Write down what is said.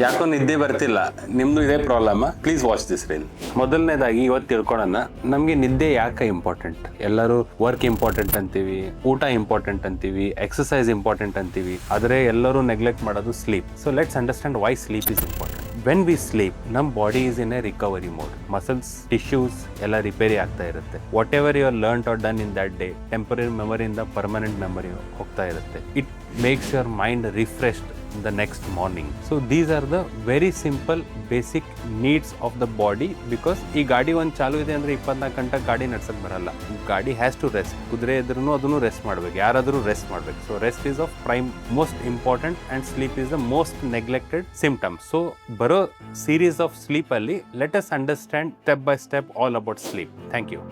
ಯಾಕೋ ನಿದ್ದೆ ಬರ್ತಿಲ್ಲ, ನಿಮ್ದು ಇದೇ problem, please watch this reel. ಮೊದಲನೇದಾಗಿ ಇವತ್ತು ತಿಳ್ಕೊಳ್ಳೋಣ, ನಮಗೆ ನಿದ್ದೆ ಯಾಕೆ ಇಂಪಾರ್ಟೆಂಟ್. ಎಲ್ಲರೂ ವರ್ಕ್ ಇಂಪಾರ್ಟೆಂಟ್ ಅಂತೀವಿ, ಊಟ ಇಂಪಾರ್ಟೆಂಟ್ ಅಂತೀವಿ, ಎಕ್ಸಸೈಸ್ ಇಂಪಾರ್ಟೆಂಟ್ ಅಂತೀವಿ, ಆದರೆ ಎಲ್ಲರೂ ನೆಗ್ಲೆಕ್ಟ್ ಮಾಡೋದು sleep. So let's understand why sleep is important. When we sleep, ನಮ್ಮ body is in a recovery mode. Muscles, tissues ಎಲ್ಲ ರಿಪೇರಿ ಆಗ್ತಾ ಇರುತ್ತೆ. Whatever you are learn are done in that day, temporary ಮೆಮರಿಯಿಂದ permanent memory ಹೋಗ್ತಾ ಇರುತ್ತೆ. It makes your mind refreshed the next morning. So these are the very simple basic needs of the body, because ಈ ಗಾಡಿ ಒಂದು ಚಾಲು ಇದೆ ಅಂದರೆ 24 ಗಂಟೆ ಗಾಡಿ ನಡ್ಸಕ್ಕೆ ಬರಲ್ಲ. ಗಾಡಿ ಹ್ಯಾಸ್ ಟು ರೆಸ್ಟ್. ಕುದುರೆ ಇದ್ರೂ ಅದನ್ನು ರೆಸ್ಟ್ ಮಾಡಬೇಕು, ಯಾರಾದರೂ ರೆಸ್ಟ್ ಮಾಡಬೇಕು. So rest is of prime most important and sleep is the most neglected symptoms. So ಬರೋ ಸೀರೀಸ್ ಆಫ್ ಸ್ಲೀಪಲ್ಲಿ let us understand step by step all about sleep. Thank you.